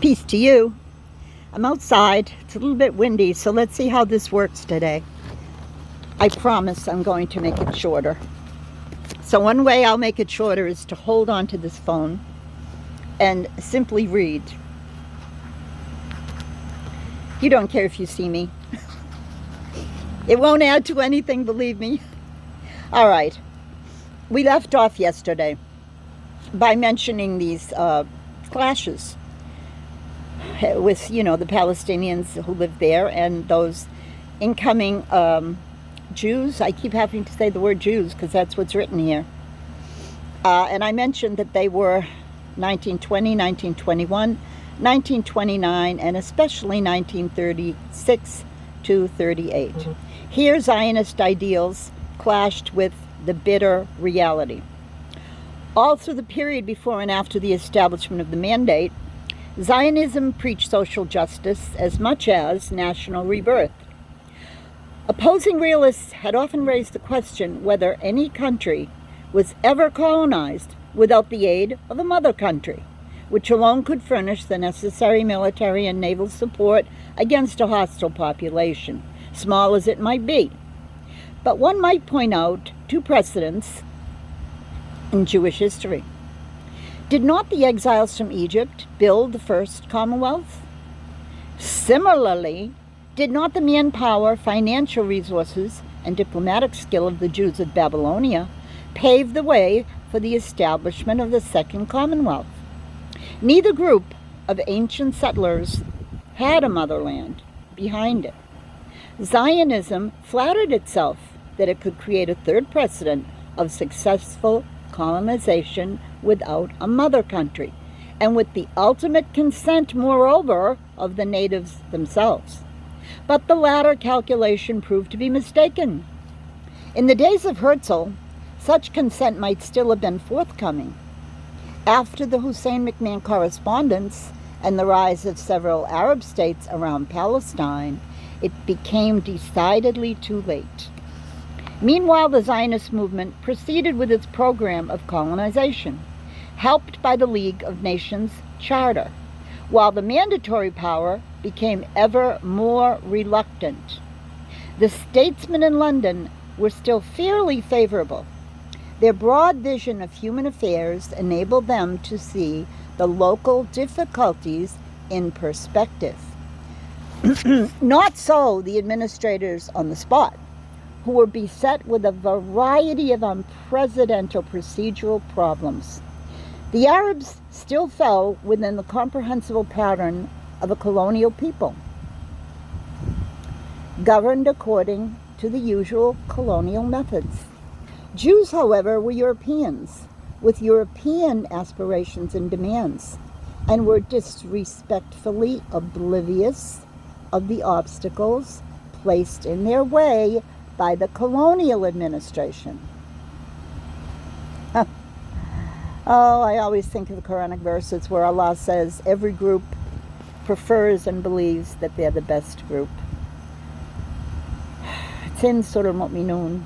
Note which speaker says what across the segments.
Speaker 1: Peace to you. I'm outside. It's a little bit windy, so let's see how this works today. I promise I'm going to make it shorter. So one way I'll make it shorter is to hold on to this phone and simply read. You don't care if you see me. It won't add to anything, believe me. All right. We left off yesterday by mentioning these clashes with, the Palestinians who live there and those incoming Jews. I keep having to say the word Jews because that's what's written here. And I mentioned that they were 1920, 1921, 1929, and especially 1936 to 38. Mm-hmm. Here, Zionist ideals clashed with the bitter reality. All through the period before and after the establishment of the mandate, Zionism preached social justice as much as national rebirth. Opposing realists had often raised the question whether any country was ever colonized without the aid of a mother country, which alone could furnish the necessary military and naval support against a hostile population, small as it might be. But one might point out two precedents in Jewish history. Did not the exiles from Egypt build the first Commonwealth? Similarly, did not the manpower, financial resources, and diplomatic skill of the Jews of Babylonia pave the way for the establishment of the Second Commonwealth? Neither group of ancient settlers had a motherland behind it. Zionism flattered itself that it could create a third precedent of successful colonization without a mother country, and with the ultimate consent, moreover, of the natives themselves. But the latter calculation proved to be mistaken. In the days of Herzl, such consent might still have been forthcoming. After the Hussein McMahon correspondence and the rise of several Arab states around Palestine, it became decidedly too late. Meanwhile, the Zionist movement proceeded with its program of colonization, helped by the League of Nations Charter, while the mandatory power became ever more reluctant. The statesmen in London were still fairly favorable. Their broad vision of human affairs enabled them to see the local difficulties in perspective. Not so the administrators on the spot, who were beset with a variety of unprecedented procedural problems. The Arabs still fell within the comprehensible pattern of a colonial people, governed according to the usual colonial methods. Jews, however, were Europeans, with European aspirations and demands, and were disrespectfully oblivious of the obstacles placed in their way by the colonial administration. I always think of the Quranic verses where Allah says every group prefers and believes that they're the best group. It's in Surah Al-Mu'minun.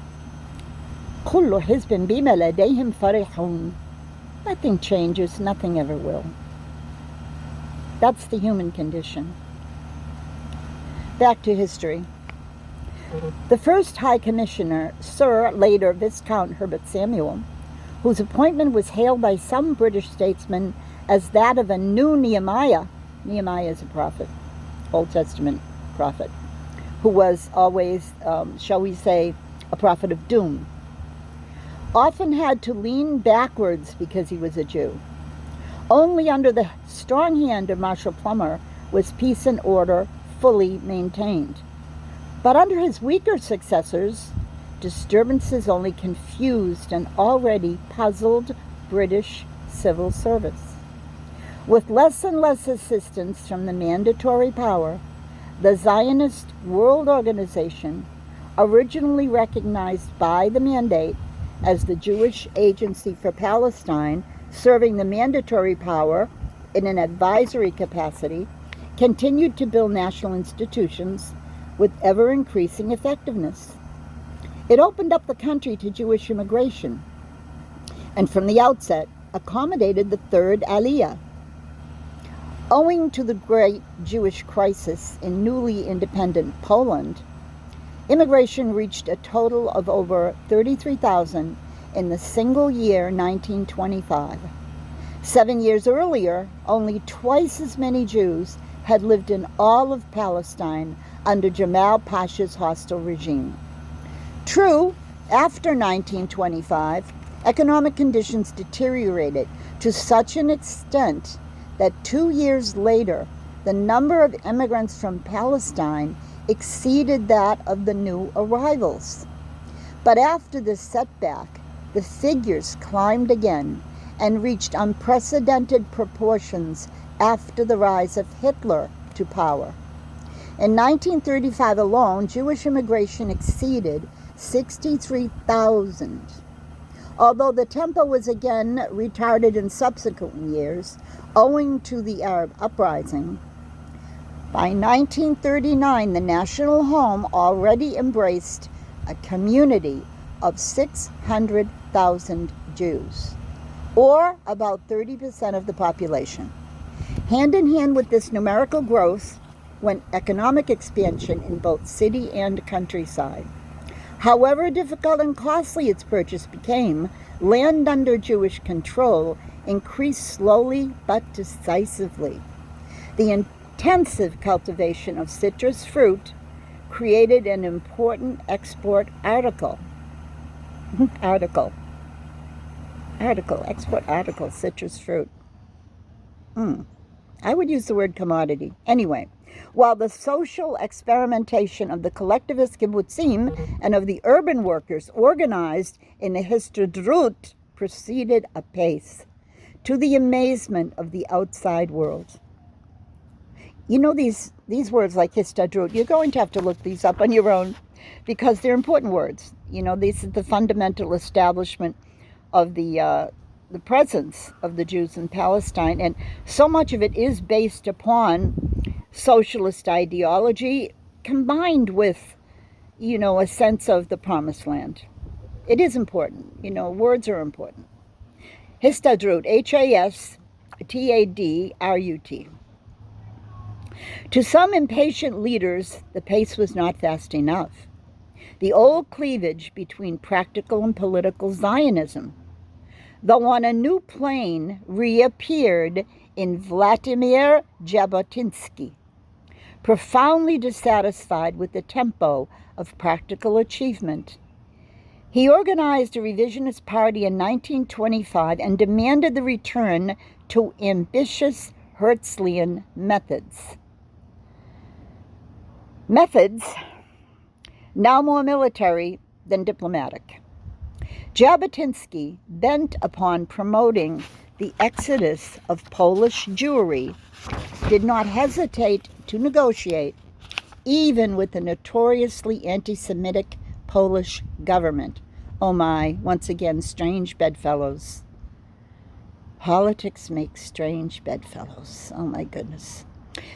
Speaker 1: كُلُّ حِزْبٍ بِمَا لَدَيْهِمْ فَرِحُونَ. Nothing changes, nothing ever will. That's the human condition. Back to history. The first High Commissioner, Sir, later Viscount Herbert Samuel, whose appointment was hailed by some British statesmen as that of a new Nehemiah. Nehemiah is a prophet, Old Testament prophet, who was always, shall we say, a prophet of doom, often had to lean backwards because he was a Jew. Only under the strong hand of Marshal Plummer was peace and order fully maintained. But under his weaker successors, disturbances only confused an already puzzled British civil service. With less and less assistance from the mandatory power, the Zionist World Organization, originally recognized by the mandate as the Jewish Agency for Palestine, serving the mandatory power in an advisory capacity, continued to build national institutions with ever-increasing effectiveness. It opened up the country to Jewish immigration, and from the outset accommodated the third Aliyah. Owing to the great Jewish crisis in newly independent Poland, immigration reached a total of over 33,000 in the single year 1925. 7 years earlier, only twice as many Jews had lived in all of Palestine under Jamal Pasha's hostile regime. True, after 1925, economic conditions deteriorated to such an extent that 2 years later, the number of immigrants from Palestine exceeded that of the new arrivals. But after this setback, the figures climbed again and reached unprecedented proportions after the rise of Hitler to power. In 1935 alone, Jewish immigration exceeded 63,000. Although the tempo was again retarded in subsequent years, owing to the Arab Uprising, by 1939 the national home already embraced a community of 600,000 Jews, or about 30% of the population. Hand in hand with this numerical growth went economic expansion in both city and countryside. However difficult and costly its purchase became, land under Jewish control increased slowly but decisively. The intensive cultivation of citrus fruit created an important export article, citrus fruit. I would use the word commodity. Anyway, while the social experimentation of the collectivist kibbutzim and of the urban workers organized in the Histadrut proceeded apace, to the amazement of the outside world. You know, these words like Histadrut, you're going to have to look these up on your own because they're important words. You know, this is the fundamental establishment of the presence of the Jews in Palestine, and so much of it is based upon socialist ideology combined with, you know, a sense of the promised land. It is important. You know, words are important. Histadrut, Hastadrut. To some impatient leaders, the pace was not fast enough. The old cleavage between practical and political Zionism, though on a new plane, reappeared in Vladimir Jabotinsky. Profoundly dissatisfied with the tempo of practical achievement, he organized a revisionist party in 1925 and demanded the return to ambitious Herzlian methods. Methods now more military than diplomatic. Jabotinsky, bent upon promoting the exodus of Polish Jewry, did not hesitate to negotiate even with the notoriously anti-Semitic Polish government. Oh my, once again, strange bedfellows. Politics makes strange bedfellows. Oh my goodness.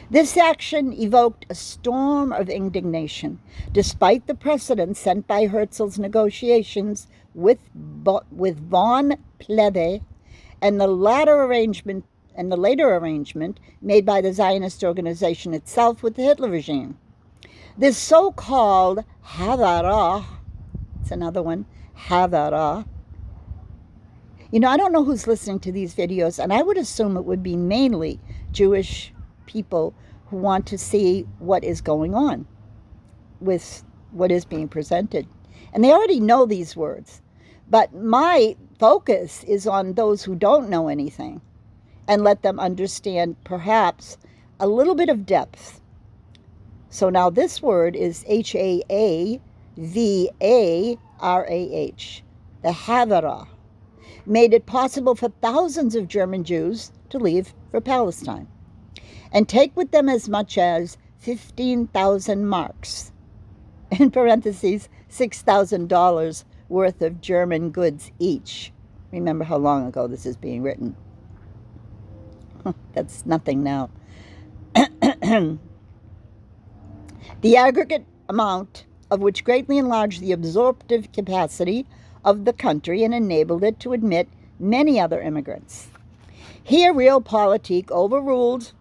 Speaker 1: This action evoked a storm of indignation, despite the precedent set by Herzl's negotiations with von Plehve and the later arrangement made by the Zionist organization itself with the Hitler regime. This so-called Havara, it's another one, Havara. You know, I don't know who's listening to these videos, and I would assume it would be mainly Jewish people who want to see what is going on with what is being presented. And they already know these words. But my focus is on those who don't know anything and let them understand perhaps a little bit of depth. So now this word is Havarah, the Havara, made it possible for thousands of German Jews to leave for Palestine and take with them as much as 15,000 marks, in parentheses, $6,000 worth of German goods each. Remember how long ago this is being written. That's nothing now. The aggregate amount of which greatly enlarged the absorptive capacity of the country and enabled it to admit many other immigrants. Here, realpolitik overruled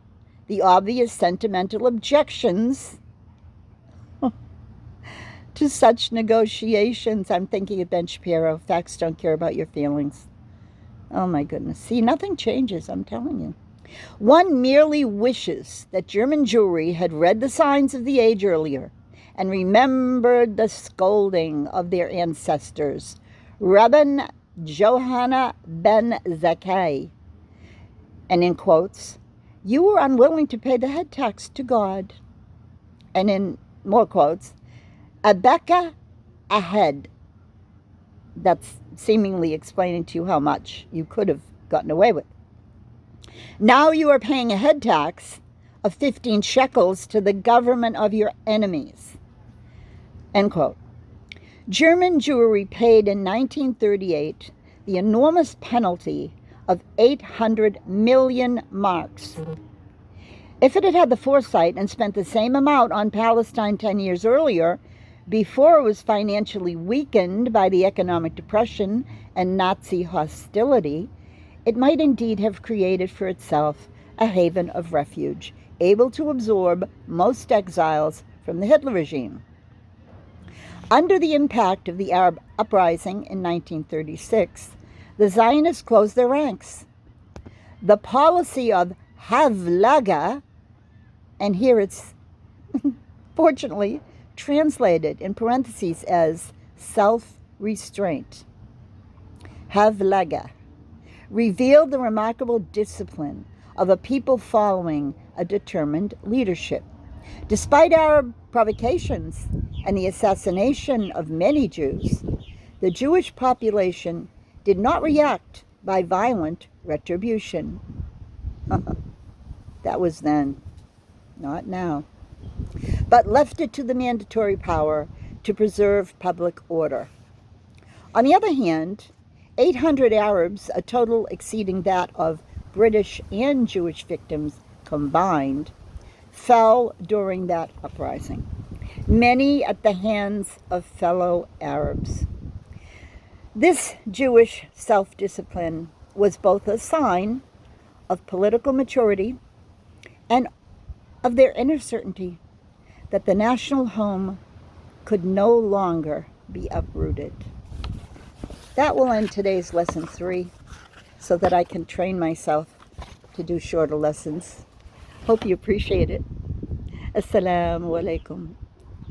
Speaker 1: the obvious sentimental objections to such negotiations. I'm thinking of Ben Shapiro. Facts don't care about your feelings. Oh my goodness. See, nothing changes, I'm telling you. One merely wishes that German Jewry had read the signs of the age earlier and remembered the scolding of their ancestors, Rabban Johanna ben Zakkai. And in quotes, you were unwilling to pay the head tax to God. And in more quotes, Abeka ahead. That's seemingly explaining to you how much you could have gotten away with. Now you are paying a head tax of 15 shekels to the government of your enemies. End quote. German Jewry paid in 1938 the enormous penalty of 800 million marks. If it had had the foresight and spent the same amount on Palestine 10 years earlier, before it was financially weakened by the economic depression and Nazi hostility, it might indeed have created for itself a haven of refuge, able to absorb most exiles from the Hitler regime. Under the impact of the Arab Uprising in 1936, the Zionists closed their ranks. The policy of Havlaga, and here it's fortunately translated in parentheses as self-restraint, Havlaga, revealed the remarkable discipline of a people following a determined leadership. Despite Arab provocations and the assassination of many Jews, the Jewish population did not react by violent retribution. That was then, not now, but left it to the mandatory power to preserve public order. On the other hand, 800 Arabs, a total exceeding that of British and Jewish victims combined, fell during that uprising, many at the hands of fellow Arabs. This Jewish self-discipline was both a sign of political maturity and of their inner certainty that the national home could no longer be uprooted. That will end today's lesson 3 so that I can train myself to do shorter lessons. Hope you appreciate it. Assalamu alaikum.